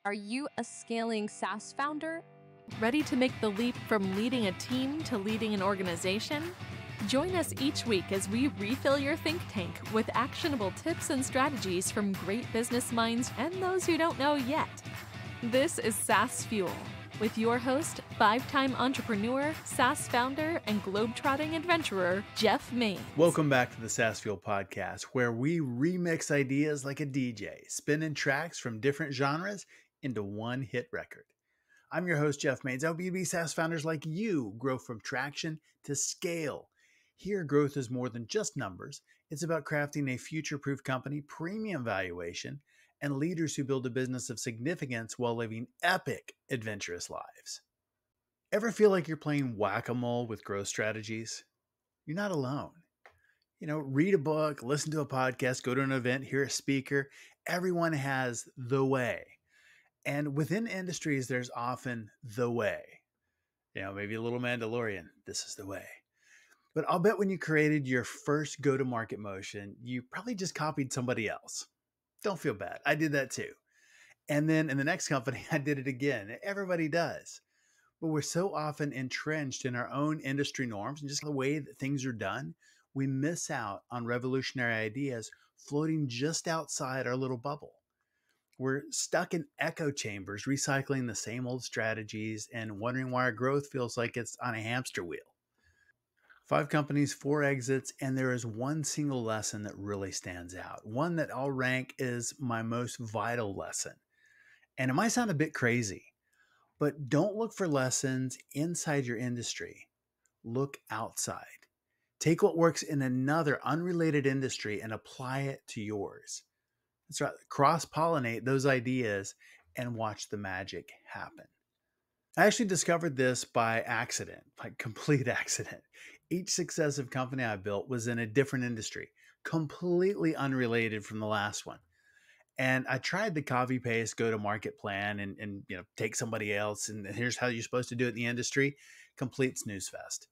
Are you a scaling SaaS founder? Ready to make the leap from leading a team to leading an organization? Join us each week as we refill your think tank with actionable tips and strategies from great business minds and those who don't know yet. This is SaaS Fuel with your host, 5-time entrepreneur, SaaS founder, and globetrotting adventurer, Jeff Maines. Welcome back to the SaaS Fuel podcast, where we remix ideas like a DJ, spinning tracks from different genres into one hit record. I'm your host, Jeff Maines. I help B2B SaaS founders like you grow from traction to scale. Here, growth is more than just numbers. It's about crafting a future-proof company, premium valuation, and leaders who build a business of significance while living epic, adventurous lives. Ever feel like you're playing whack-a-mole with growth strategies? You're not alone. Read a book, listen to a podcast, go to an event, hear a speaker. Everyone has the way. And within industries, there's often the way. Maybe a little Mandalorian, this is the way. But I'll bet when you created your first go-to-market motion, you probably just copied somebody else. Don't feel bad. I did that too. And then in the next company, I did it again. Everybody does. But we're so often entrenched in our own industry norms and just the way that things are done, we miss out on revolutionary ideas floating just outside our little bubble. We're stuck in echo chambers, recycling the same old strategies and wondering why our growth feels like it's on a hamster wheel. 5 companies, 4 exits, and there is one single lesson that really stands out. One that I'll rank is my most vital lesson. And it might sound a bit crazy, but don't look for lessons inside your industry. Look outside. Take what works in another unrelated industry and apply it to yours. That's right. Cross-pollinate those ideas and watch the magic happen. I actually discovered this by accident, like complete accident. Each successive company I built was in a different industry, completely unrelated from the last one. And I tried the copy paste go-to-market plan and take somebody else and here's how you're supposed to do it in the industry. Complete snooze fest.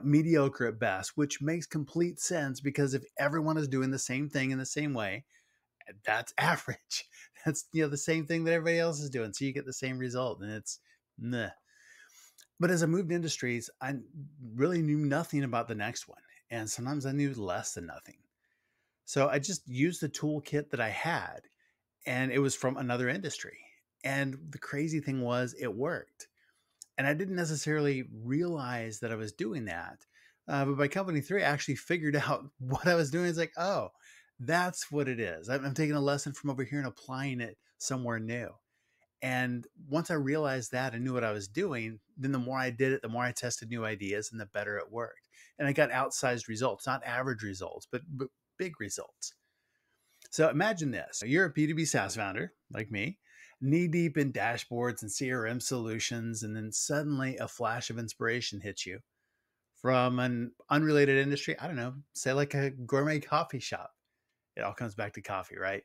Mediocre at best, which makes complete sense because if everyone is doing the same thing in the same way, that's average. That's the same thing that everybody else is doing. So you get the same result and it's meh. But as I moved industries, I really knew nothing about the next one. And sometimes I knew less than nothing. So I just used the toolkit that I had and it was from another industry. And the crazy thing was it worked. And I didn't necessarily realize that I was doing that. But by company 3, I actually figured out what I was doing. It's like, oh, that's what it is. I'm taking a lesson from over here and applying it somewhere new. And once I realized that and knew what I was doing, then the more I did it, the more I tested new ideas and the better it worked. And I got outsized results, not average results, but big results. So imagine this. You're a B2B SaaS founder like me, knee deep in dashboards and CRM solutions, and then suddenly a flash of inspiration hits you from an unrelated industry. I don't know, say like a gourmet coffee shop. It all comes back to coffee, right?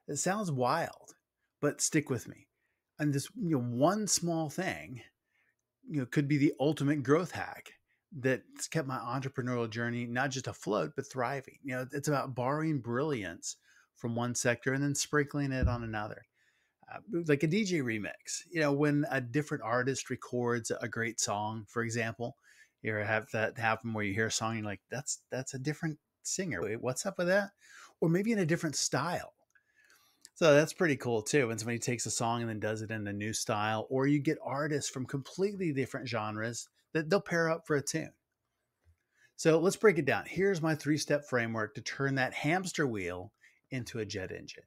It sounds wild, but stick with me. And this one small thing could be the ultimate growth hack that's kept my entrepreneurial journey not just afloat, but thriving. It's about borrowing brilliance from one sector and then sprinkling it on another. Like a DJ remix, when a different artist records a great song, for example, you ever have that happen where you hear a song and you're like, that's a different singer. Wait, what's up with that? Or maybe in a different style. So that's pretty cool too. When somebody takes a song and then does it in a new style, or you get artists from completely different genres that they'll pair up for a tune. So let's break it down. Here's my 3-step framework to turn that hamster wheel into a jet engine.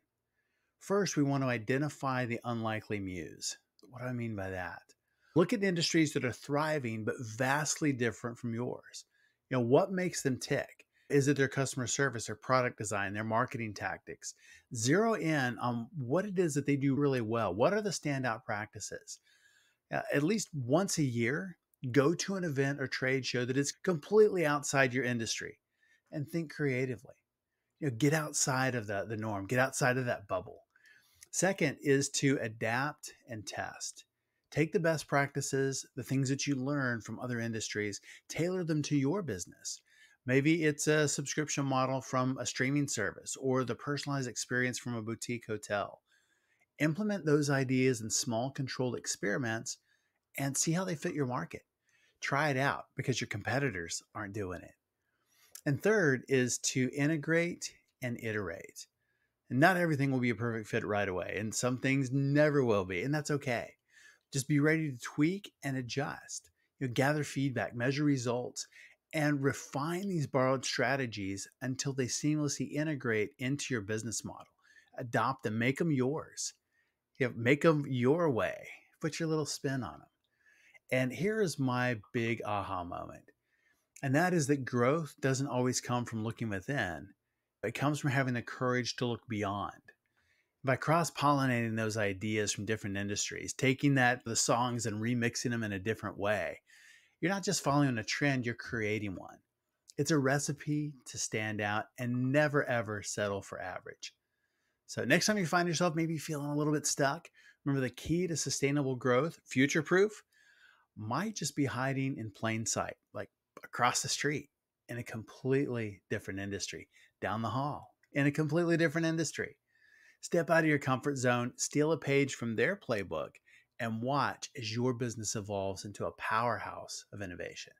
First, we want to identify the unlikely muse. What do I mean by that? Look at industries that are thriving, but vastly different from yours. What makes them tick? Is it their customer service, their product design, their marketing tactics? Zero in on what it is that they do really well. What are the standout practices? At least once a year, go to an event or trade show that is completely outside your industry and think creatively. Get outside of the norm, get outside of that bubble. Second is to adapt and test. Take the best practices, the things that you learn from other industries, tailor them to your business. Maybe it's a subscription model from a streaming service or the personalized experience from a boutique hotel. Implement those ideas in small controlled experiments and see how they fit your market. Try it out because your competitors aren't doing it. And third is to integrate and iterate. And not everything will be a perfect fit right away, and some things never will be, and that's okay. Just be ready to tweak and adjust. Gather feedback, measure results, and refine these borrowed strategies until they seamlessly integrate into your business model. Adopt them, make them yours. Make them your way. Put your little spin on them. And here is my big aha moment. And that is that growth doesn't always come from looking within. It comes from having the courage to look beyond. By cross-pollinating those ideas from different industries, taking the songs and remixing them in a different way, you're not just following a trend, you're creating one. It's a recipe to stand out and never, ever settle for average. So next time you find yourself maybe feeling a little bit stuck, remember the key to sustainable growth, future-proof, might just be hiding in plain sight, like across the street in a completely different industry, down the hall in a completely different industry. Step out of your comfort zone, steal a page from their playbook, and watch as your business evolves into a powerhouse of innovation.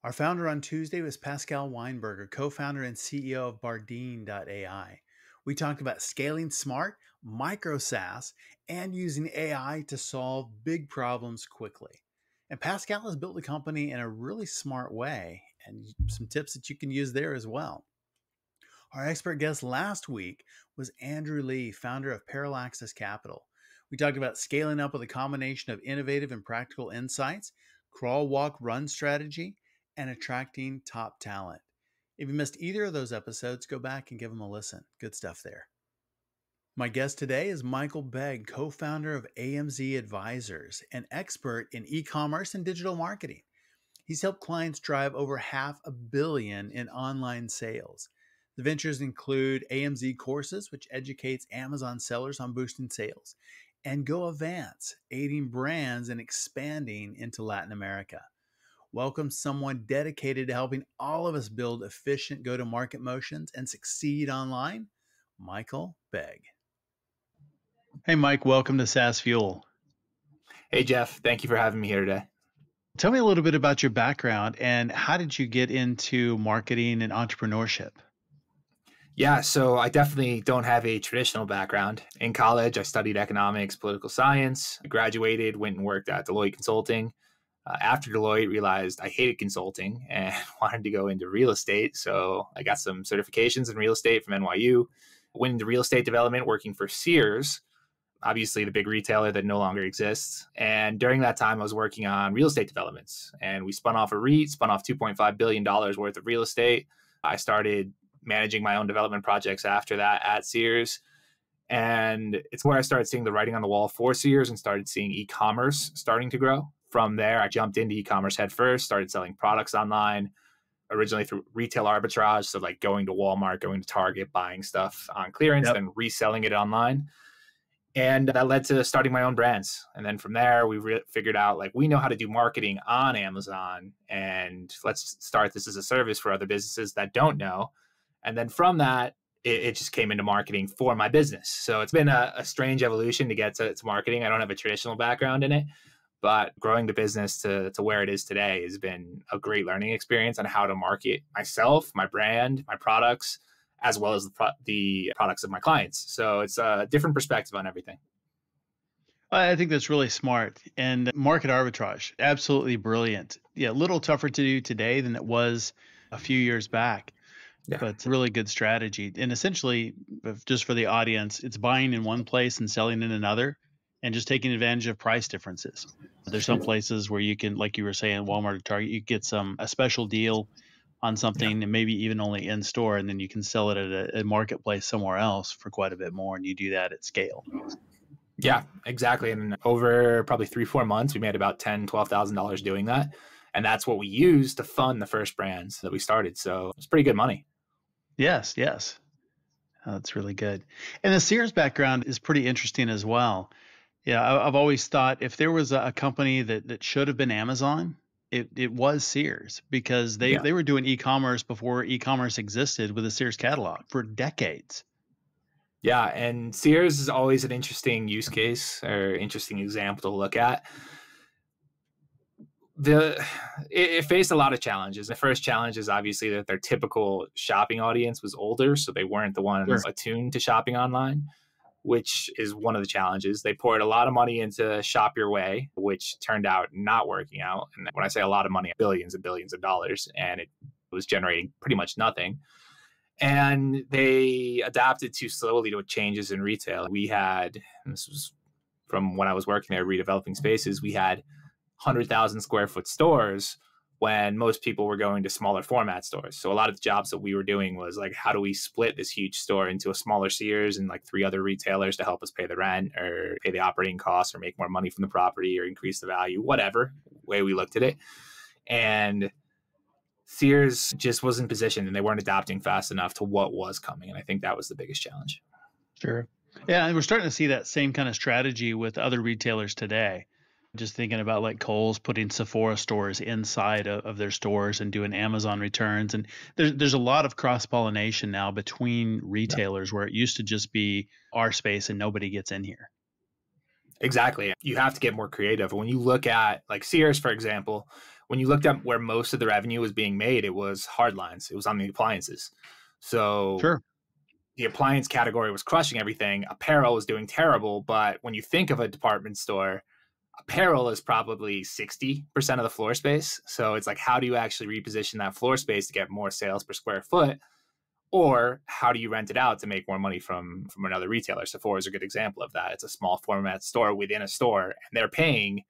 Our founder on Tuesday was Pascal Weinberger, co-founder and CEO of Bardeen.ai. We talked about scaling smart, micro SaaS, and using AI to solve big problems quickly. And Pascal has built the company in a really smart way, and some tips that you can use there as well. Our expert guest last week was Andrew Lee, founder of Parallaxis Capital. We talked about scaling up with a combination of innovative and practical insights, crawl, walk, run strategy, and attracting top talent. If you missed either of those episodes, go back and give them a listen. Good stuff there. My guest today is Michael Begg, co-founder of AMZ Advisors, an expert in e-commerce and digital marketing. He's helped clients drive over $500 million in online sales. The ventures include AMZ Courses, which educates Amazon sellers on boosting sales, and Go Advance, aiding brands in expanding into Latin America. Welcome someone dedicated to helping all of us build efficient go-to-market motions and succeed online, Michael Begg. Hey, Mike, welcome to SaaS Fuel. Hey, Jeff. Thank you for having me here today. Tell me a little bit about your background and how did you get into marketing and entrepreneurship? Yeah, so I definitely don't have a traditional background. In college, I studied economics, political science. I graduated, went and worked at Deloitte Consulting. After Deloitte, realized I hated consulting and wanted to go into real estate. So I got some certifications in real estate from NYU. Went into real estate development, working for Sears, obviously the big retailer that no longer exists. And during that time, I was working on real estate developments. And we spun off a REIT, spun off $2.5 billion worth of real estate. I started managing my own development projects after that at Sears. And it's where I started seeing the writing on the wall for Sears and started seeing e-commerce starting to grow. From there, I jumped into e-commerce head first, started selling products online, originally through retail arbitrage. So like going to Walmart, going to Target, buying stuff on clearance, then reselling it online. And that led to starting my own brands. And then from there, we figured out like we know how to do marketing on Amazon, and let's start this as a service for other businesses that don't know. And then from that, it just came into marketing for my business. So it's been a strange evolution to get to marketing. I don't have a traditional background in it, but growing the business to where it is today has been a great learning experience on how to market myself, my brand, my products, as well as the products of my clients. So it's a different perspective on everything. I think that's really smart. And market arbitrage, absolutely brilliant. Yeah, a little tougher to do today than it was a few years back. Yeah. But it's a really good strategy. And essentially, just for the audience, it's buying in one place and selling in another and just taking advantage of price differences. There's some places where you can, like you were saying, Walmart or Target, you get a special deal on something and maybe even only in store, and then you can sell it at a marketplace somewhere else for quite a bit more, and you do that at scale. Yeah, exactly. And over probably 3-4 months, we made about $10,000, $12,000 doing that. And that's what we used to fund the first brands that we started. So it's pretty good money. Yes. That's really good. And the Sears background is pretty interesting as well. Yeah, I've always thought if there was a company that should have been Amazon, it was Sears, because they were doing e-commerce before e-commerce existed with the Sears catalog for decades. Yeah, and Sears is always an interesting use case or interesting example to look at. It faced a lot of challenges. The first challenge is obviously that their typical shopping audience was older, so they weren't the ones attuned to shopping online, which is one of the challenges. They poured a lot of money into Shop Your Way, which turned out not working out. And when I say a lot of money, billions and billions of dollars, and it was generating pretty much nothing. And they adapted too slowly to changes in retail. We had, and this was from when I was working there, redeveloping spaces, we had 100,000 square foot stores when most people were going to smaller format stores. So a lot of the jobs that we were doing was like, how do we split this huge store into a smaller Sears and like 3 other retailers to help us pay the rent or pay the operating costs or make more money from the property or increase the value, whatever way we looked at it. And Sears just wasn't positioned and they weren't adapting fast enough to what was coming. And I think that was the biggest challenge. Sure. Yeah. And we're starting to see that same kind of strategy with other retailers today. Just thinking about like Kohl's putting Sephora stores inside of their stores and doing Amazon returns. And there's a lot of cross-pollination now between retailers where it used to just be our space and nobody gets in here. Exactly. You have to get more creative. When you look at like Sears, for example, when you looked at where most of the revenue was being made, it was hard lines. It was on the appliances. So sure, the appliance category was crushing everything. Apparel was doing terrible. But when you think of a department store, apparel is probably 60% of the floor space. So it's like, how do you actually reposition that floor space to get more sales per square foot? Or how do you rent it out to make more money from another retailer? Sephora is a good example of that. It's a small format store within a store, and they're paying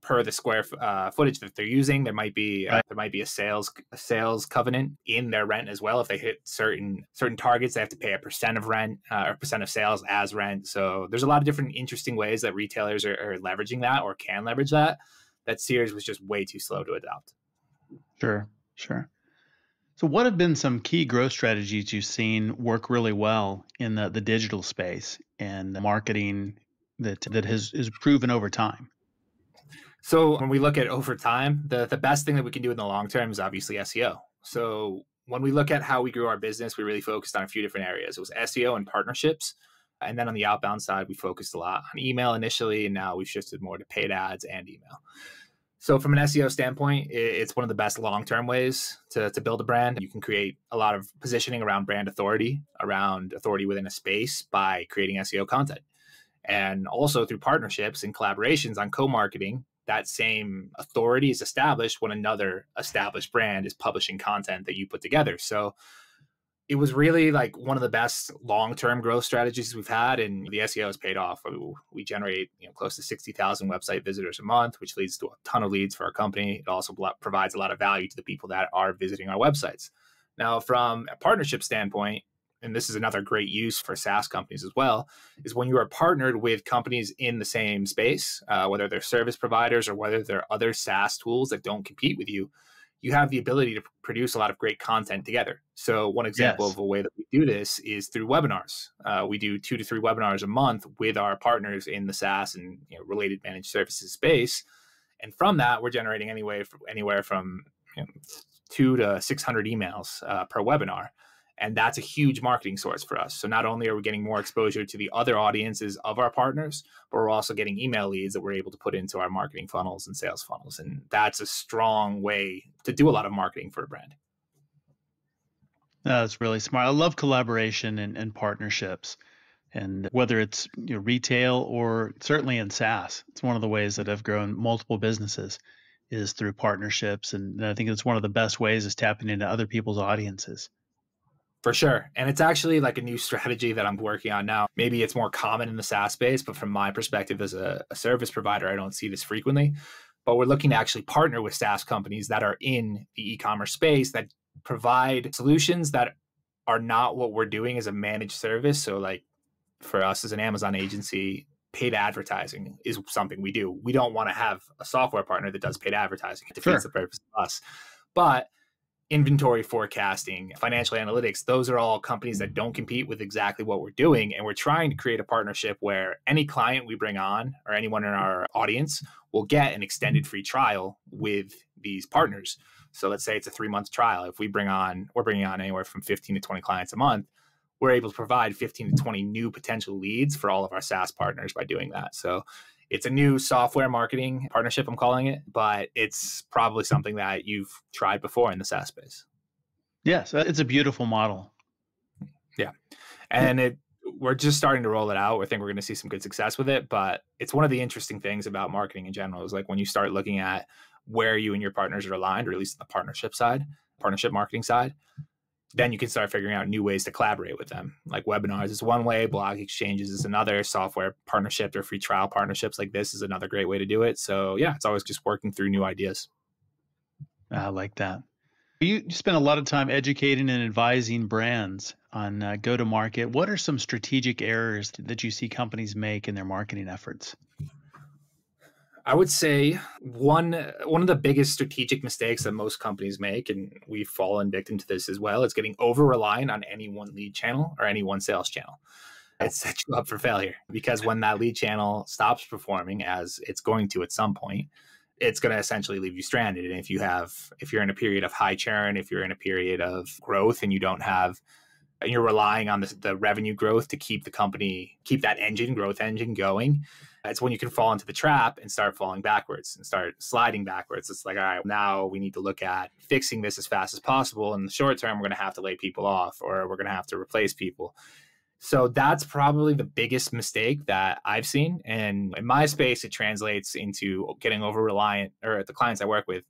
per the square footage that they're using. There might be a sales covenant in their rent as well. If they hit certain targets, they have to pay a percent of rent or percent of sales as rent. So there's a lot of different interesting ways that retailers are leveraging that or can leverage that. That Sears was just way too slow to adopt. Sure. So what have been some key growth strategies you've seen work really well in the digital space and the marketing that has proven over time? So when we look at over time, the best thing that we can do in the long term is obviously SEO. So when we look at how we grew our business, we really focused on a few different areas. It was SEO and partnerships. And then on the outbound side, we focused a lot on email initially, and now we've shifted more to paid ads and email. So from an SEO standpoint, it's one of the best long-term ways to build a brand. You can create a lot of positioning around brand authority, around authority within a space by creating SEO content. And also through partnerships and collaborations on co-marketing, that same authority is established when another established brand is publishing content that you put together. So it was really like one of the best long-term growth strategies we've had, and the SEO has paid off. We generate close to 60,000 website visitors a month, which leads to a ton of leads for our company. It also provides a lot of value to the people that are visiting our websites. Now, from a partnership standpoint, and this is another great use for SaaS companies as well, is when you are partnered with companies in the same space, whether they're service providers or whether they're other SaaS tools that don't compete with you, you have the ability to produce a lot of great content together. So one example of a way that we do this is through webinars. We do 2 to 3 webinars a month with our partners in the SaaS and related managed services space. And from that, we're generating anywhere from 2 to 600 emails per webinar. And that's a huge marketing source for us. So not only are we getting more exposure to the other audiences of our partners, but we're also getting email leads that we're able to put into our marketing funnels and sales funnels. And that's a strong way to do a lot of marketing for a brand. That's really smart. I love collaboration and partnerships. And whether it's retail or certainly in SaaS, it's one of the ways that I've grown multiple businesses is through partnerships. And I think it's one of the best ways is tapping into other people's audiences. For sure. And it's actually like a new strategy that I'm working on now. Maybe it's more common in the SaaS space, but from my perspective as a service provider, I don't see this frequently. But we're looking to actually partner with SaaS companies that are in the e-commerce space that provide solutions that are not what we're doing as a managed service. So like for us as an Amazon agency, paid advertising is something we do. We don't want to have a software partner that does paid advertising. It defeats the purpose of us. But inventory forecasting, financial analytics, those are all companies that don't compete with exactly what we're doing. And we're trying to create a partnership where any client we bring on or anyone in our audience will get an extended free trial with these partners. So let's say it's a 3-month trial. If we're bringing on anywhere from 15 to 20 clients a month, we're able to provide 15 to 20 new potential leads for all of our SaaS partners by doing that. So it's a new software marketing partnership, I'm calling it, but it's probably something that you've tried before in the SaaS space. Yes, it's a beautiful model. Yeah. And we're just starting to roll it out. I think we're going to see some good success with it. But it's one of the interesting things about marketing in general is like when you start looking at where you and your partners are aligned, or at least the partnership marketing side, then you can start figuring out new ways to collaborate with them. Like webinars is one way, blog exchanges is another, software partnerships or free trial partnerships like this is another great way to do it. So yeah, it's always just working through new ideas. I like that. You spend a lot of time educating and advising brands on go-to-market. What are some strategic errors that you see companies make in their marketing efforts? I would say one of the biggest strategic mistakes that most companies make, and we've fallen victim to this as well, is getting over-reliant on any one lead channel or any one sales channel. It sets you up for failure because when that lead channel stops performing, as it's going to at some point, it's going to essentially leave you stranded. And if you're in a period of high churn, if you're in a period of growth and you're relying on the revenue growth to keep that growth engine going, it's when you can fall into the trap and start falling backwards and start sliding backwards. It's like, all right, now we need to look at fixing this as fast as possible. In the short term, we're going to have to lay people off or we're going to have to replace people. So that's probably the biggest mistake that I've seen. And in my space, it translates into getting over-reliant, or the clients I work with,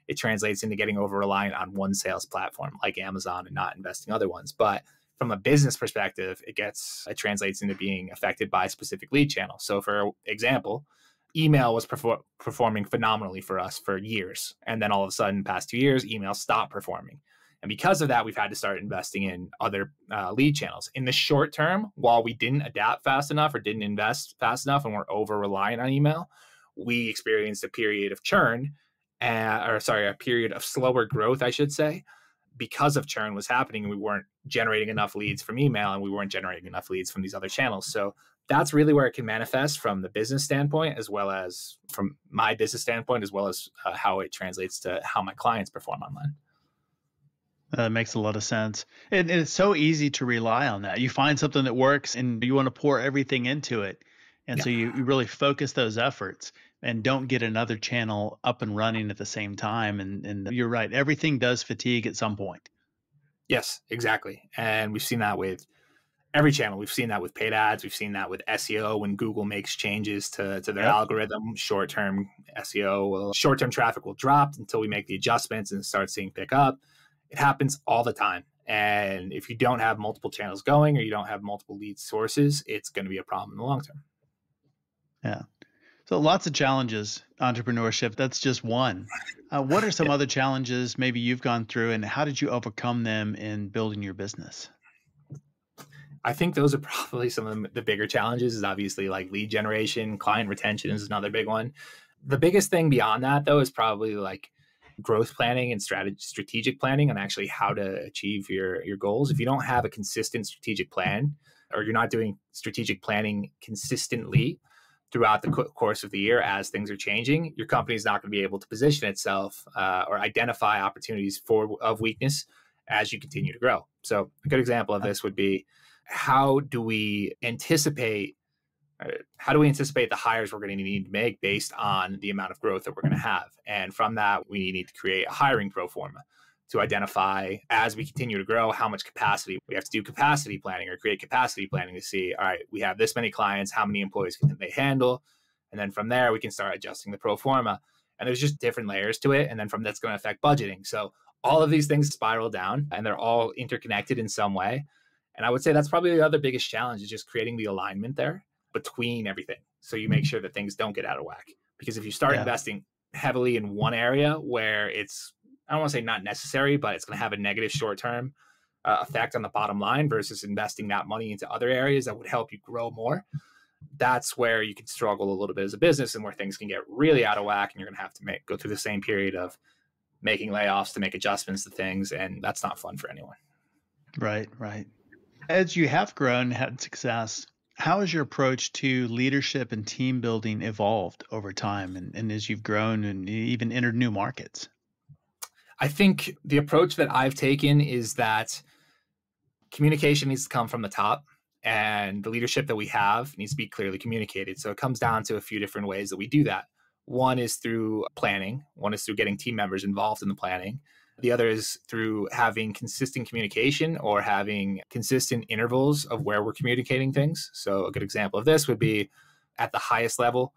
it translates into getting over-reliant on one sales platform like Amazon and not investing other ones. But from a business perspective, it translates into being affected by a specific lead channel. So for example, email was performing phenomenally for us for years. And then all of a sudden, past 2 years, email stopped performing. And because of that, we've had to start investing in other lead channels. In the short term, while we didn't adapt fast enough or didn't invest fast enough and we're over-reliant on email, we experienced a period of churn, a period of slower growth, I should say, because of churn was happening and we weren't generating enough leads from email and we weren't generating enough leads from these other channels. So that's really where it can manifest from the business standpoint, as well as from my business standpoint, as well as how it translates to how my clients perform online. That makes a lot of sense. And it's so easy to rely on that. You find something that works and you want to pour everything into it. And so you really focus those efforts and don't get another channel up and running at the same time. And you're right. Everything does fatigue at some point. Yes, exactly. And we've seen that with every channel. We've seen that with paid ads. We've seen that with SEO when Google makes changes to their algorithm. Short-term traffic will drop until we make the adjustments and start seeing pick up. It happens all the time. And if you don't have multiple channels going or you don't have multiple lead sources, it's going to be a problem in the long term. Yeah. So lots of challenges, entrepreneurship. That's just one. What are some other challenges maybe you've gone through and how did you overcome them in building your business? I think those are probably some of the bigger challenges is obviously like lead generation, client retention is another big one. The biggest thing beyond that though is probably like growth planning and strategic planning on actually how to achieve your goals. If you don't have a consistent strategic plan or you're not doing strategic planning consistently throughout the course of the year as things are changing, your company is not going to be able to position itself or identify opportunities of weakness as you continue to grow. So a good example of this would be how do we anticipate the hires we're going to need to make based on the amount of growth that we're going to have? And from that, we need to create a hiring pro forma to identify as we continue to grow, how much capacity we have to do capacity planning or create capacity planning to see, all right, we have this many clients, how many employees can they handle? And then from there, we can start adjusting the pro forma. And there's just different layers to it. And then from that's going to affect budgeting. So all of these things spiral down and they're all interconnected in some way. And I would say that's probably the other biggest challenge is just creating the alignment there between everything. So you make sure that things don't get out of whack. Because if you start investing heavily in one area where it's, I don't want to say not necessary, but it's going to have a negative short-term effect on the bottom line versus investing that money into other areas that would help you grow more, that's where you can struggle a little bit as a business and where things can get really out of whack and you're going to have to go through the same period of making layoffs to make adjustments to things. And that's not fun for anyone. Right, right. As you have grown and had success, how has your approach to leadership and team building evolved over time and as you've grown and even entered new markets? I think the approach that I've taken is that communication needs to come from the top, and the leadership that we have needs to be clearly communicated. So it comes down to a few different ways that we do that. One is through planning. One is through getting team members involved in the planning. The other is through having consistent communication or having consistent intervals of where we're communicating things. So a good example of this would be at the highest level,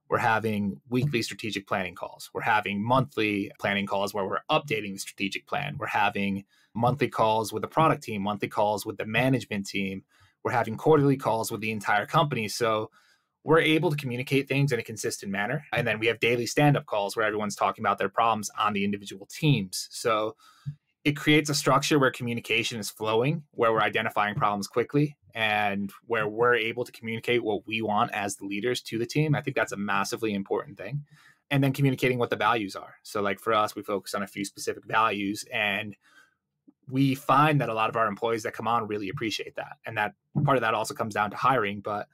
we're having weekly strategic planning calls. We're having monthly planning calls where we're updating the strategic plan. We're having monthly calls with the product team, monthly calls with the management team. We're having quarterly calls with the entire company. So we're able to communicate things in a consistent manner. And then we have daily stand-up calls where everyone's talking about their problems on the individual teams. So it creates a structure where communication is flowing, where we're identifying problems quickly, and where we're able to communicate what we want as the leaders to the team. I think that's a massively important thing. And then communicating what the values are. So like for us, we focus on a few specific values, and we find that a lot of our employees that come on really appreciate that. And that part of that also comes down to hiring, but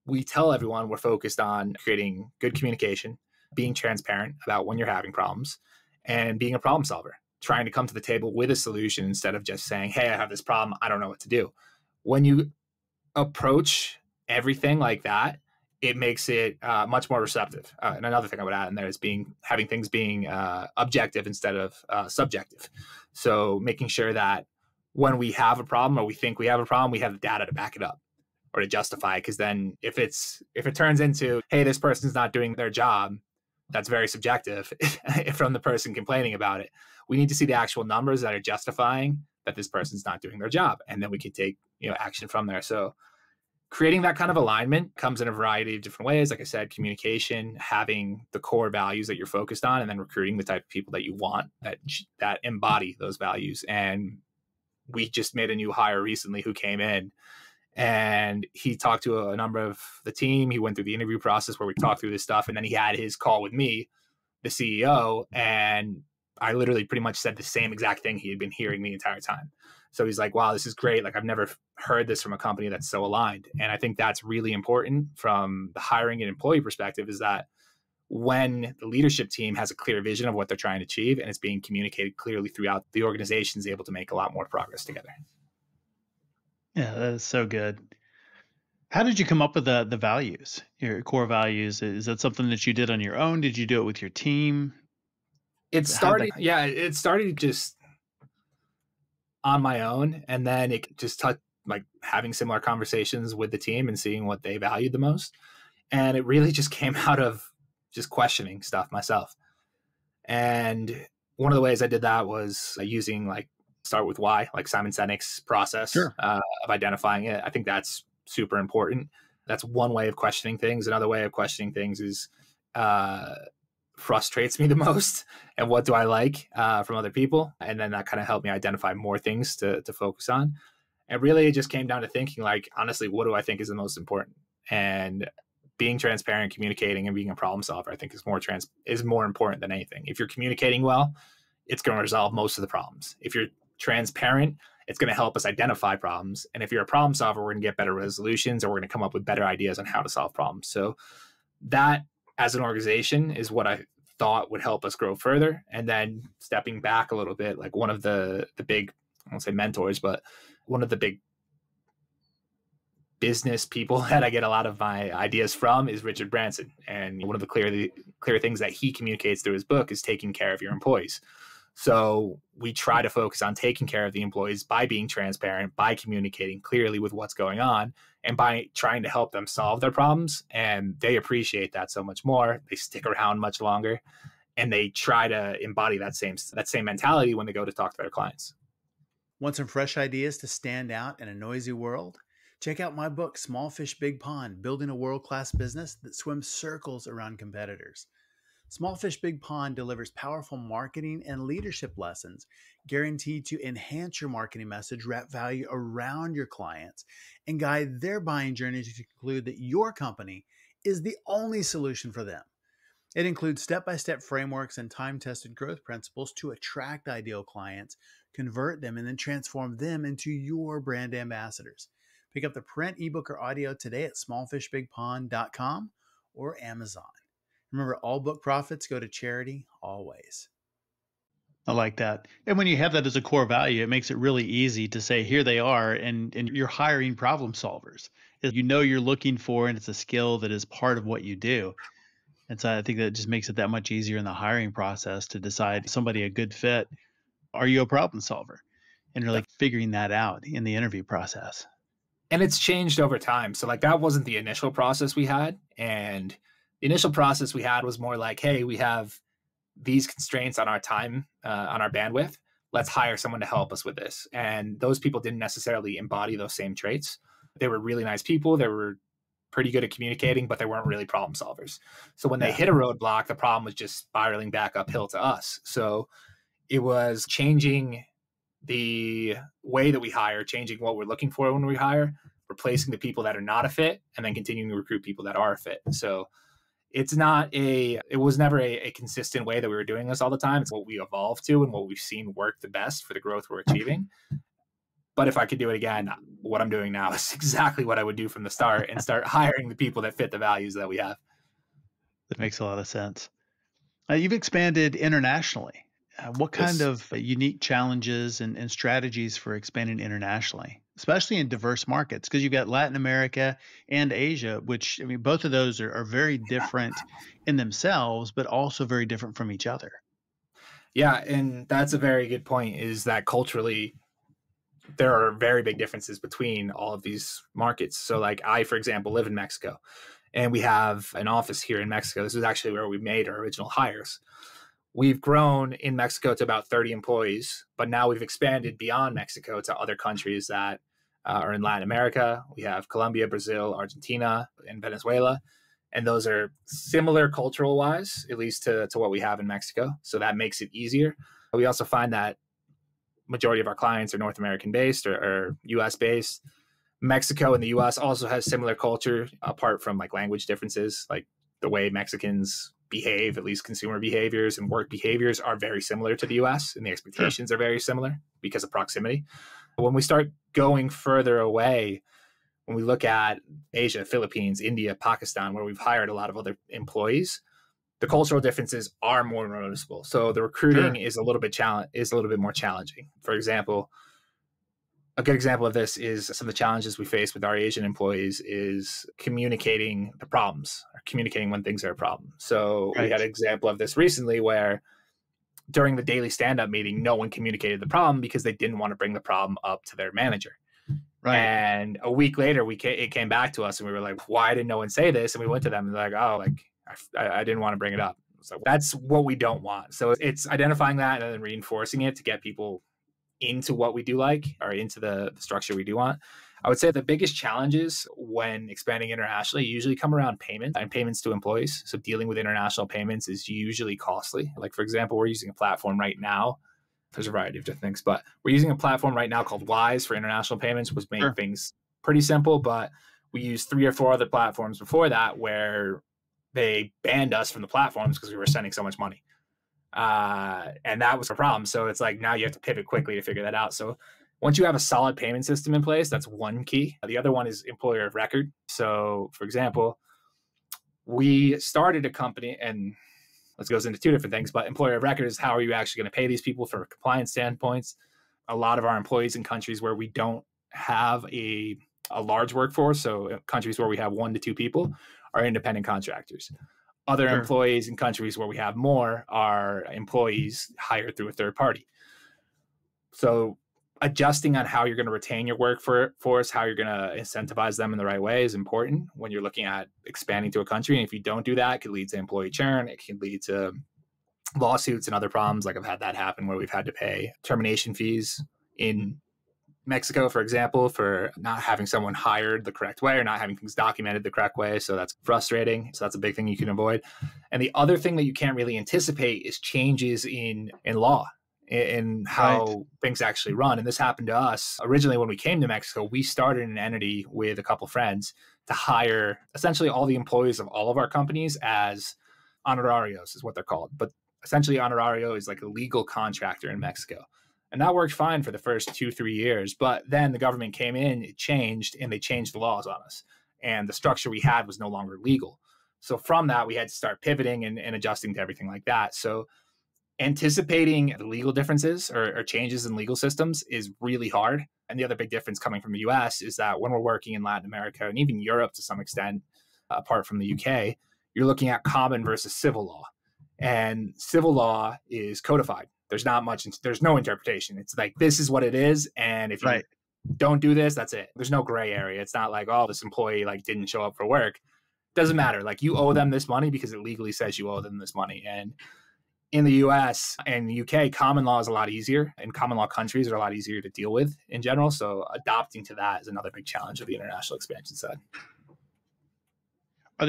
we tell everyone we're focused on creating good communication, being transparent about when you're having problems, and being a problem solver, trying to come to the table with a solution instead of just saying, hey, I have this problem, I don't know what to do. When you approach everything like that, it makes it much more receptive. And another thing I would add in there is having things being objective instead of subjective. So making sure that when we have a problem or we think we have a problem, we have the data to back it up or to justify it. Because then if it turns into, hey, this person's not doing their job, that's very subjective from the person complaining about it. We need to see the actual numbers that are justifying that this person's not doing their job. And then we can take action from there. So creating that kind of alignment comes in a variety of different ways. Like I said, communication, having the core values that you're focused on, and then recruiting the type of people that you want that embody those values. And we just made a new hire recently who came in, and he talked to a number of the team. He went through the interview process where we talked through this stuff. And then he had his call with me, the CEO. And I literally pretty much said the same exact thing he had been hearing the entire time. So he's like, wow, this is great. Like, I've never heard this from a company that's so aligned. And I think that's really important from the hiring and employee perspective, is that when the leadership team has a clear vision of what they're trying to achieve and it's being communicated clearly throughout, the organization is able to make a lot more progress together. Yeah, that's so good. How did you come up with the values, your core values? Is that something that you did on your own? Did you do it with your team? It started just on my own. And then it just took like having similar conversations with the team and seeing what they valued the most. And it really just came out of just questioning stuff myself. And one of the ways I did that was using start with why, like Simon Sinek's process of identifying it. I think that's super important. That's one way of questioning things. Another way of questioning things is frustrates me the most, and what do I like from other people? And then that kind of helped me identify more things to focus on. And really, it just came down to thinking, like, honestly, what do I think is the most important? And being transparent, communicating, and being a problem solver, I think is more important than anything. If you're communicating well, it's going to resolve most of the problems. If you're transparent, it's going to help us identify problems. And if you're a problem solver, we're going to get better resolutions, or we're going to come up with better ideas on how to solve problems. So that, as an organization, is what I thought would help us grow further. And then stepping back a little bit, like one of the big, I won't say mentors, but one of the big business people that I get a lot of my ideas from is Richard Branson. And one of the clear things that he communicates through his book is taking care of your employees. So we try to focus on taking care of the employees by being transparent, by communicating clearly with what's going on, and by trying to help them solve their problems. And they appreciate that so much more. They stick around much longer, and they try to embody that same mentality when they go to talk to their clients. Want some fresh ideas to stand out in a noisy world? Check out my book, Small Fish, Big Pond, Building a World-Class Business That Swims Circles Around Competitors. Small Fish, Big Pond delivers powerful marketing and leadership lessons guaranteed to enhance your marketing message, wrap value around your clients, and guide their buying journey to conclude that your company is the only solution for them. It includes step-by-step frameworks and time-tested growth principles to attract ideal clients, convert them, and then transform them into your brand ambassadors. Pick up the print, ebook, or audio today at smallfishbigpond.com or Amazon. Remember, all book profits go to charity always. I like that. And when you have that as a core value, it makes it really easy to say, here they are, and you're hiring problem solvers. You know you're looking for, and it's a skill that is part of what you do. And so I think that just makes it that much easier in the hiring process to decide somebody a good fit. Are you a problem solver? And really figuring that out in the interview process. And it's changed over time. So like that wasn't the initial process we had. And the initial process we had was more like, hey, we have these constraints on our time, on our bandwidth. Let's hire someone to help us with this. And those people didn't necessarily embody those same traits. They were really nice people. They were pretty good at communicating, but they weren't really problem solvers. So when they hit a roadblock, the problem was just spiraling back uphill to us. So it was changing the way that we hire, changing what we're looking for when we hire, replacing the people that are not a fit, and then continuing to recruit people that are a fit. So it was never a consistent way that we were doing this all the time. It's what we evolved to and what we've seen work the best for the growth we're achieving. But if I could do it again, what I'm doing now is exactly what I would do from the start and start hiring the people that fit the values that we have. That makes a lot of sense. You've expanded internationally. What kind of unique challenges and strategies for expanding internationally, especially in diverse markets? Because you've got Latin America and Asia, which, I mean, both of those are very different in themselves, but also very different from each other. Yeah, and that's a very good point, is that culturally, there are very big differences between all of these markets. So like I, for example, live in Mexico, and we have an office here in Mexico. This is actually where we made our original hires. We've grown in Mexico to about 30 employees, but now we've expanded beyond Mexico to other countries that are in Latin America. We have Colombia, Brazil, Argentina, and Venezuela. And those are similar cultural wise, at least to what we have in Mexico. So that makes it easier. But we also find that majority of our clients are North American based or US based. Mexico and the US also has similar culture, apart from like language differences. Like the way Mexicans behave, at least consumer behaviors and work behaviors, are very similar to the US, and the expectations are very similar because of proximity. When we start going further away, when we look at Asia, Philippines, India, Pakistan, where we've hired a lot of other employees, the cultural differences are more noticeable. So the recruiting is a little bit more challenging. For example, a good example of this is some of the challenges we face with our Asian employees is communicating the problems, or communicating when things are a problem. So we had an example of this recently where during the daily stand-up meeting, no one communicated the problem because they didn't want to bring the problem up to their manager. Right. And a week later, it came back to us, and we were like, why didn't no one say this? And we went to them and they're like, oh, like I didn't want to bring it up. So that's what we don't want. So it's identifying that and then reinforcing it to get people into what we do like, or into the structure we do want. I would say the biggest challenges when expanding internationally usually come around payments and payments to employees. So dealing with international payments is usually costly. Like, for example, we're using a platform right now. There's a variety of different things, but we're using a platform right now called Wise for international payments, which makes things pretty simple. But we used 3 or 4 other platforms before that where they banned us from the platforms because we were sending so much money. And that was a problem. So it's like, now you have to pivot quickly to figure that out. So once you have a solid payment system in place, that's one key. The other one is employer of record. So for example, we started a company, and this goes into 2 different things, but employer of record is how are you actually going to pay these people from compliance standpoints. A lot of our employees in countries where we don't have a large workforce, so countries where we have 1 to 2 people, are independent contractors. Other employees in countries where we have more are employees hired through a third party. So adjusting on how you're going to retain your workforce, how you're going to incentivize them in the right way is important when you're looking at expanding to a country. And if you don't do that, it could lead to employee churn. It can lead to lawsuits and other problems. Like I've had that happen where we've had to pay termination fees in Mexico, for example, for not having someone hired the correct way or not having things documented the correct way. So that's frustrating. So that's a big thing you can avoid. And the other thing that you can't really anticipate is changes in law, in how things actually run. And this happened to us. Originally, when we came to Mexico, we started an entity with a couple friends to hire essentially all the employees of all of our companies as honorarios is what they're called. But essentially honorario is like a legal contractor in Mexico. And that worked fine for the first 2-3 years. But then the government came in, it changed, and they changed the laws on us. And the structure we had was no longer legal. So from that, we had to start pivoting and adjusting to everything like that. So anticipating the legal differences or changes in legal systems is really hard. And the other big difference coming from the US is that when we're working in Latin America and even Europe to some extent, apart from the UK, you're looking at common versus civil law. And civil law is codified. There's no interpretation. It's like, this is what it is. And if you don't do this, that's it. There's no gray area. It's not like, oh, this employee like didn't show up for work. Doesn't matter. Like, you owe them this money because it legally says you owe them this money. And in the US and the UK, common law is a lot easier, and common law countries are a lot easier to deal with in general. So adopting to that is another big challenge of the international expansion side. Is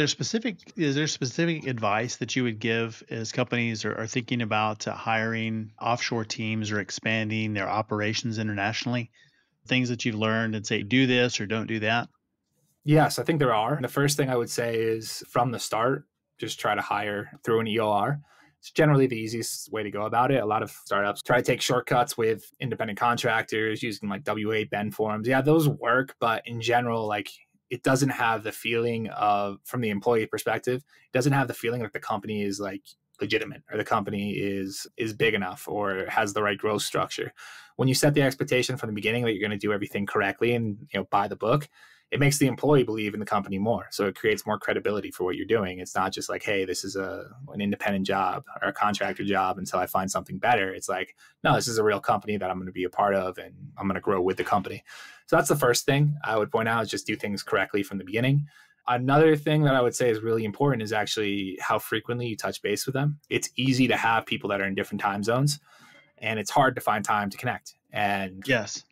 there specific advice that you would give as companies are thinking about hiring offshore teams or expanding their operations internationally? Things that you've learned and say, do this or don't do that? Yes, I think there are. The first thing I would say is from the start, just try to hire through an EOR. It's generally the easiest way to go about it. A lot of startups try to take shortcuts with independent contractors using like W-8 Ben forms. Yeah, those work, but in general, like, it doesn't have the feeling of, from the employee perspective, it doesn't have the feeling that the company is like legitimate or the company is big enough or has the right growth structure. When you set the expectation from the beginning that you're going to do everything correctly and, you know, by the book, it makes the employee believe in the company more. So it creates more credibility for what you're doing. It's not just like, hey, this is an independent job or a contractor job until I find something better. It's like, no, this is a real company that I'm going to be a part of and I'm going to grow with the company. So that's the first thing I would point out, is just do things correctly from the beginning. Another thing that I would say is really important is actually how frequently you touch base with them. It's easy to have people that are in different time zones, and it's hard to find time to connect. And yes,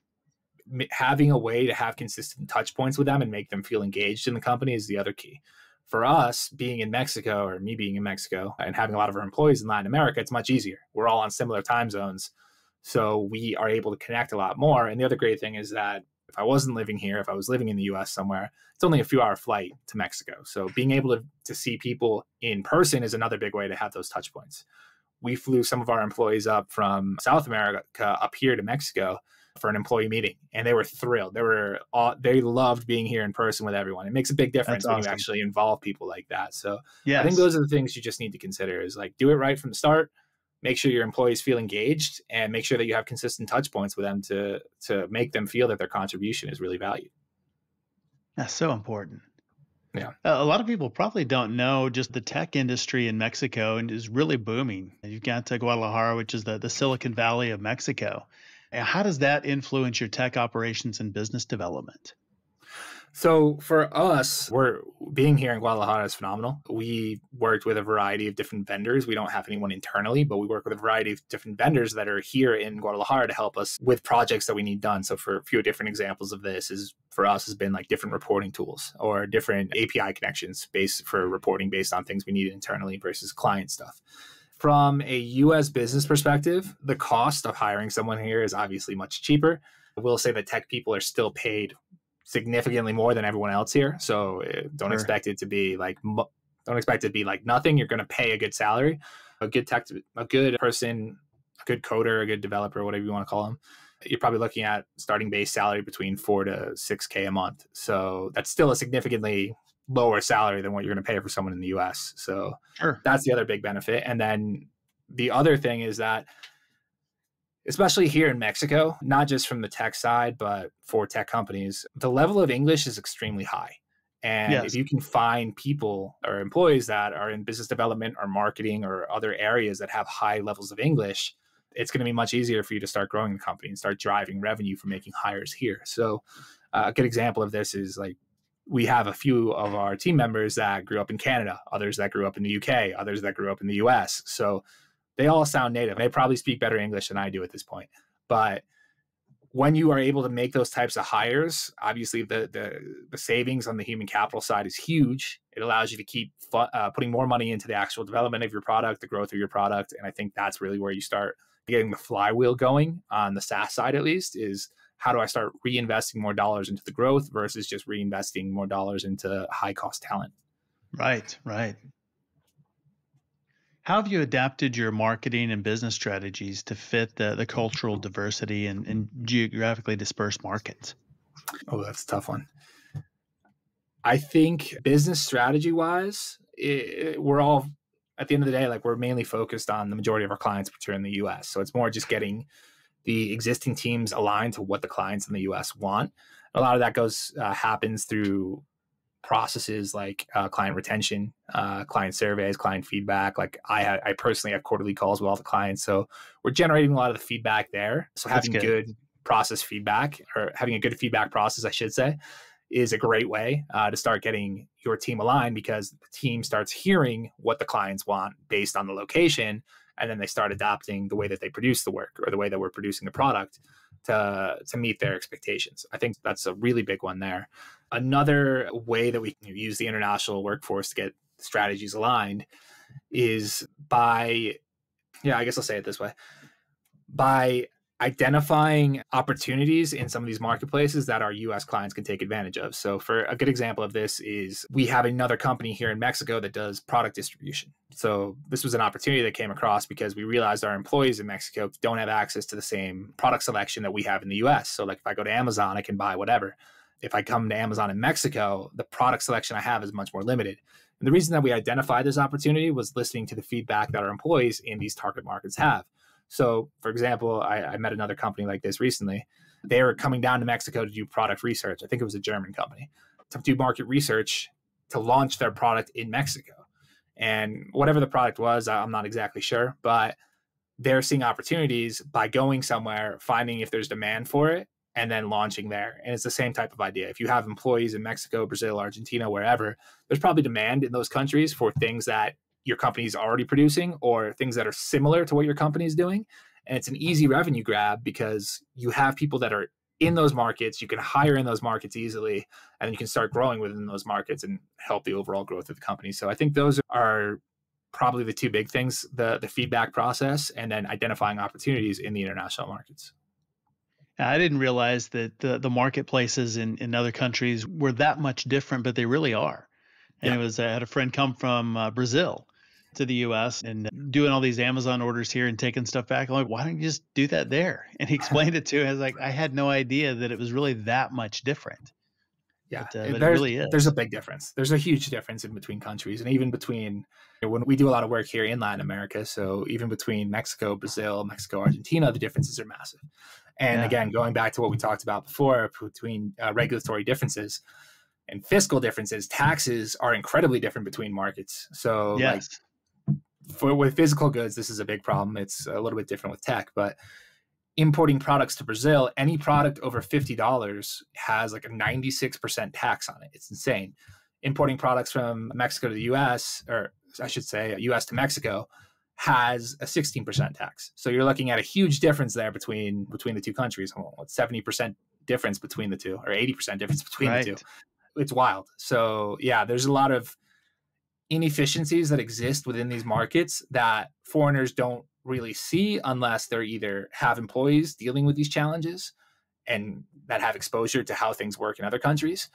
having a way to have consistent touch points with them and make them feel engaged in the company is the other key. For us, being in Mexico, or me being in Mexico and having a lot of our employees in Latin America, it's much easier. We're all on similar time zones, so we are able to connect a lot more. And the other great thing is that if I wasn't living here, if I was living in the US somewhere, it's only a few hour flight to Mexico. So being able to see people in person is another big way to have those touch points. We flew some of our employees up from South America up here to Mexico for an employee meeting, and they were thrilled. They loved being here in person with everyone. It makes a big difference when you actually involve people like that. So I think those are the things you just need to consider, is like, do it right from the start. Make sure your employees feel engaged, and make sure that you have consistent touch points with them to make them feel that their contribution is really valued. That's so important. Yeah. A lot of people probably don't know just the tech industry in Mexico and is really booming. You've got Guadalajara, which is the Silicon Valley of Mexico. And how does that influence your tech operations and business development? So for us, being here in Guadalajara is phenomenal. We worked with a variety of different vendors. We don't have anyone internally, but we work with a variety of different vendors that are here in Guadalajara to help us with projects that we need done. So for a few different examples of this for us has been like different reporting tools or different API connections for reporting based on things we need internally versus client stuff. From a US business perspective, the cost of hiring someone here is obviously much cheaper. I will say that tech people are still paid significantly more than everyone else here. So don't expect it to be like nothing. You're going to pay a good salary, a good person, a good coder, a good developer, whatever you want to call them. You're probably looking at starting base salary between $4,000 to $6,000 a month. So that's still a significantly lower salary than what you're going to pay for someone in the US. So that's the other big benefit. And then the other thing is that, especially here in Mexico, not just from the tech side, but for tech companies, the level of English is extremely high. And if you can find people or employees that are in business development or marketing or other areas that have high levels of English, it's going to be much easier for you to start growing the company and start driving revenue from making hires here. So a good example of this is like, we have a few of our team members that grew up in Canada, others that grew up in the UK, others that grew up in the US. So they all sound native. They probably speak better English than I do at this point. But when you are able to make those types of hires, obviously the savings on the human capital side is huge. It allows you to keep putting more money into the actual development of your product, the growth of your product. And I think that's really where you start getting the flywheel going on the SaaS side, at least, is how do I start reinvesting more dollars into the growth versus just reinvesting more dollars into high cost talent? Right. How have you adapted your marketing and business strategies to fit the cultural diversity and geographically dispersed markets? Oh, that's a tough one. I think business strategy wise, we're all at the end of the day, like we're mainly focused on the majority of our clients, which are in the US. So it's more just getting the existing teams aligned to what the clients in the US want. A lot of that happens through processes like client retention, client surveys, client feedback. Like I personally have quarterly calls with all the clients. So we're generating a lot of the feedback there. So having good process feedback, or having a good feedback process, I should say, is a great way to start getting your team aligned, because the team starts hearing what the clients want based on the location. And then they start adapting the way that they produce the work, or the way that we're producing the product to meet their expectations. I think that's a really big one there. Another way that we can use the international workforce to get strategies aligned is by, I guess I'll say it this way, by identifying opportunities in some of these marketplaces that our US clients can take advantage of. So for a good example of this is, we have another company here in Mexico that does product distribution. So this was an opportunity that came across because we realized our employees in Mexico don't have access to the same product selection that we have in the US. So like if I go to Amazon, I can buy whatever. If I come to Amazon in Mexico, the product selection I have is much more limited. And the reason that we identified this opportunity was listening to the feedback that our employees in these target markets have. So, for example, I met another company like this recently. They were coming down to Mexico to do product research. I think it was a German company, to do market research to launch their product in Mexico. And whatever the product was, I'm not exactly sure, but they're seeing opportunities by going somewhere, finding if there's demand for it, and then launching there. And it's the same type of idea. If you have employees in Mexico, Brazil, Argentina, wherever, there's probably demand in those countries for things that your company is already producing, or things that are similar to what your company is doing. And it's an easy revenue grab because you have people that are in those markets. You can hire in those markets easily, and then you can start growing within those markets and help the overall growth of the company. So I think those are probably the two big things, the feedback process, and then identifying opportunities in the international markets. I didn't realize that the marketplaces in other countries were that much different, but they really are. And I had a friend come from Brazil to the US and doing all these Amazon orders here and taking stuff back. I'm like, why don't you just do that there? And he explained it to me. I was like, I had no idea that it was really that much different. Yeah, but it really is. There's a big difference. There's a huge difference in between countries, and even between, when we do a lot of work here in Latin America. So even between Mexico, Brazil, Mexico, Argentina, the differences are massive. And again, going back to what we talked about before, between regulatory differences and fiscal differences, taxes are incredibly different between markets. So with physical goods, this is a big problem. It's a little bit different with tech, but importing products to Brazil, any product over $50 has like a 96% tax on it. It's insane. Importing products from Mexico to the US, or I should say US to Mexico, has a 16% tax. So you're looking at a huge difference there between the two countries. 70% difference between the two, or 80% difference between the two. It's wild. So there's a lot of inefficiencies that exist within these markets that foreigners don't really see unless they're either have employees dealing with these challenges and that have exposure to how things work in other countries,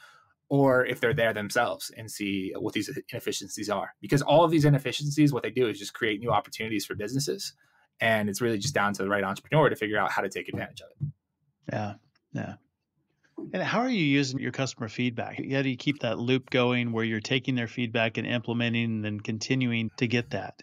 or if they're there themselves and see what these inefficiencies are. Because all of these inefficiencies, what they do is just create new opportunities for businesses. And it's really just down to the right entrepreneur to figure out how to take advantage of it. Yeah. And how are you using your customer feedback? How do you keep that loop going where you're taking their feedback and implementing and then continuing to get that?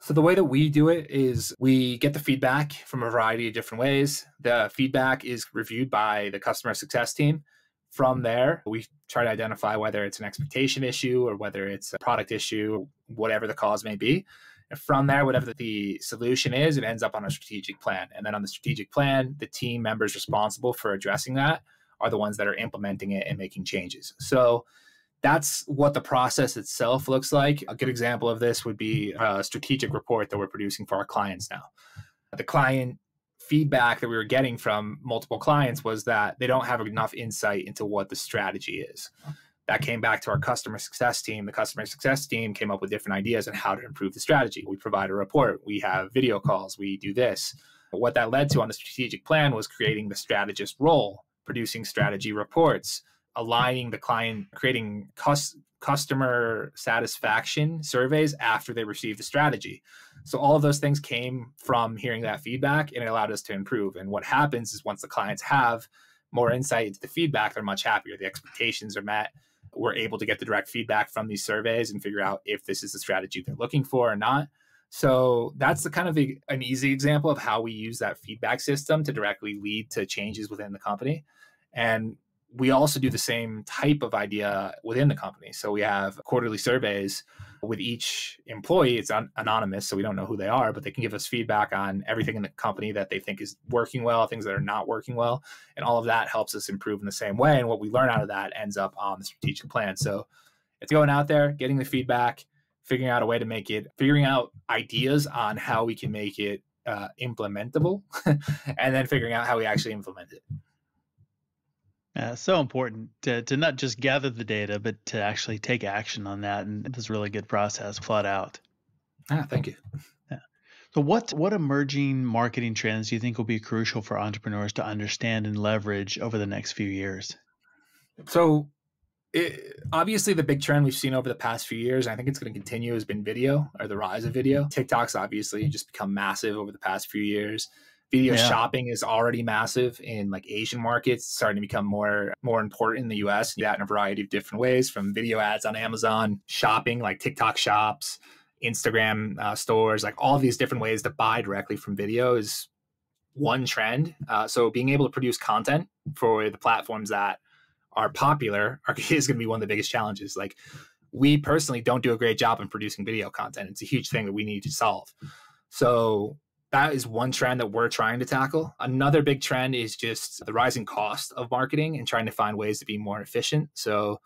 So the way that we do it is we get the feedback from a variety of different ways. The feedback is reviewed by the customer success team. From there, we try to identify whether it's an expectation issue or whether it's a product issue, whatever the cause may be. And from there, whatever the solution is, it ends up on a strategic plan. And then on the strategic plan, the team members responsible for addressing that are the ones that are implementing it and making changes. So that's what the process itself looks like. A good example of this would be a strategic report that we're producing for our clients now. The client feedback that we were getting from multiple clients was that they don't have enough insight into what the strategy is. That came back to our customer success team. The customer success team came up with different ideas on how to improve the strategy. We provide a report. We have video calls. We do this. But what that led to on the strategic plan was creating the strategist role, producing strategy reports, aligning the client, creating customer satisfaction surveys after they receive the strategy. So all of those things came from hearing that feedback, and it allowed us to improve. And what happens is once the clients have more insight into the feedback, they're much happier. The expectations are met. we're able to get the direct feedback from these surveys and figure out if this is the strategy they're looking for or not. So that's the kind of an easy example of how we use that feedback system to directly lead to changes within the company. And we also do the same type of idea within the company. So we have quarterly surveys with each employee. It's anonymous, so we don't know who they are, but they can give us feedback on everything in the company that they think is working well, things that are not working well. And all of that helps us improve in the same way. And what we learn out of that ends up on the strategic plan. So it's going out there, getting the feedback, figuring out a way to make it, figuring out ideas on how we can make it implementable, and then figuring out how we actually implement it. So important to not just gather the data, but to actually take action on that. And it was a really good process, flat out. Thank you. Yeah. So what emerging marketing trends do you think will be crucial for entrepreneurs to understand and leverage over the next few years? So obviously the big trend we've seen over the past few years, and I think it's going to continue, has been video, or the rise of video. TikTok's obviously just become massive over the past few years. Video shopping is already massive in like Asian markets, starting to become more important in the US. That in a variety of different ways, from video ads on Amazon, shopping like TikTok shops, Instagram stores, like all of these different ways to buy directly from video is one trend. So being able to produce content for the platforms that are popular is going to be one of the biggest challenges. Like, we personally don't do a great job in producing video content. It's a huge thing that we need to solve. So that is one trend that we're trying to tackle. Another big trend is just the rising cost of marketing and trying to find ways to be more efficient. So,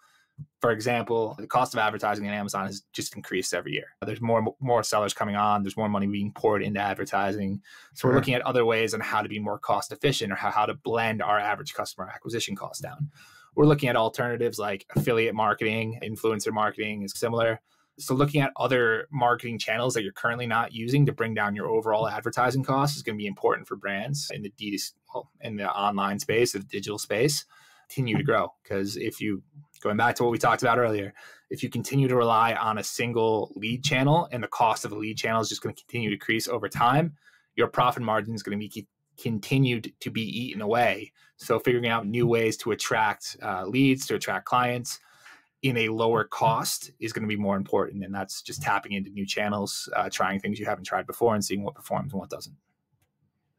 for example, the cost of advertising on Amazon has just increased every year. There's more sellers coming on. There's more money being poured into advertising. So we're looking at other ways on how to be more cost efficient, or how to blend our average customer acquisition cost down. We're looking at alternatives like affiliate marketing, influencer marketing is similar. So looking at other marketing channels that you're currently not using to bring down your overall advertising costs is going to be important for brands in the in the online space, the digital space, continue to grow. Because going back to what we talked about earlier, if you continue to rely on a single lead channel and the cost of the lead channel is just going to continue to decrease over time, your profit margin is going to be continued to be eaten away. So figuring out new ways to attract leads, to attract clients in a lower cost is going to be more important. And that's just tapping into new channels, trying things you haven't tried before and seeing what performs and what doesn't.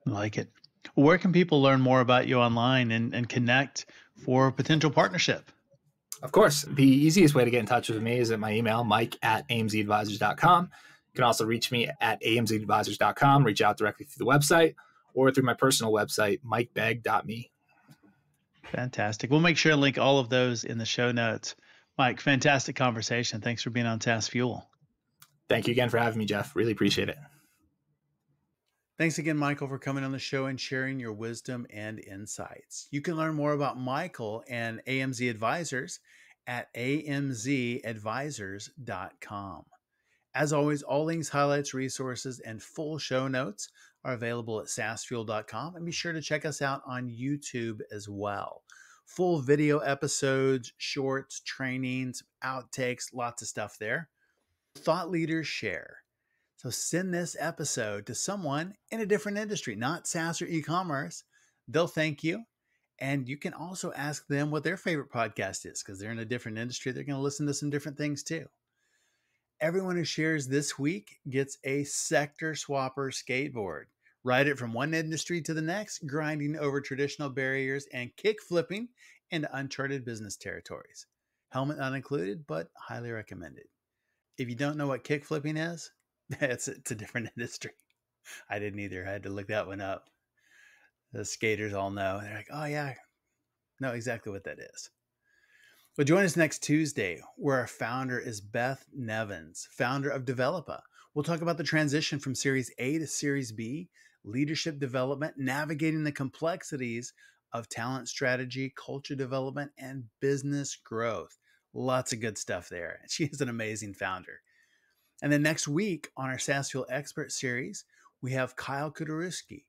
I like it. Where can people learn more about you online and connect for a potential partnership? Of course, the easiest way to get in touch with me is at my email, mike@amzadvisors.com. You can also reach me at amzadvisors.com, reach out directly through the website, or through my personal website, mikebegg.me. Fantastic. We'll make sure to link all of those in the show notes. Mike, fantastic conversation. Thanks for being on Task Fuel. Thank you again for having me, Jeff. Really appreciate it. Thanks again, Michael, for coming on the show and sharing your wisdom and insights. You can learn more about Michael and AMZ Advisors at amzadvisors.com. As always, all links, highlights, resources, and full show notes are available at saasfuel.com. And be sure to check us out on YouTube as well. Full video episodes, shorts, trainings, outtakes, lots of stuff there. Thought leaders share. So send this episode to someone in a different industry, not SaaS or e-commerce. They'll thank you. And you can also ask them what their favorite podcast is, because they're in a different industry. They're going to listen to some different things too. Everyone who shares this week gets a Sector Swapper skateboard. Ride it from one industry to the next, grinding over traditional barriers and kick flipping into uncharted business territories. Helmet not included, but highly recommended. If you don't know what kick flipping is, it's a different industry. I didn't either. I had to look that one up. The skaters all know. They're like, oh yeah, know exactly what that is. Well, join us next Tuesday, where our founder is Beth Nevins, founder of Developa. We'll talk about the transition from Series A to Series B, leadership development, navigating the complexities of talent strategy, culture development, and business growth. Lots of good stuff there. She is an amazing founder. And then next week on our SaaS Fuel Expert Series, we have Kyle Kudarewski,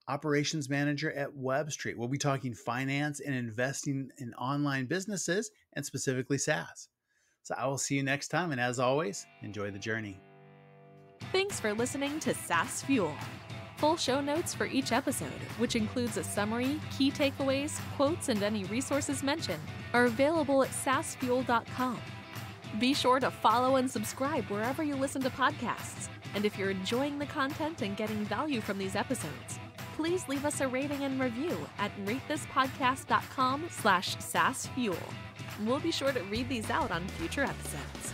operations manager at WebStreet. We'll be talking finance and investing in online businesses, and specifically SaaS. So I will see you next time. And as always, enjoy the journey. Thanks for listening to SaaS Fuel. Full show notes for each episode, which includes a summary, key takeaways, quotes, and any resources mentioned, are available at saasfuel.com. Be sure to follow and subscribe wherever you listen to podcasts. And if you're enjoying the content and getting value from these episodes, please leave us a rating and review at ratethispodcast.com/saasfuel. We'll be sure to read these out on future episodes.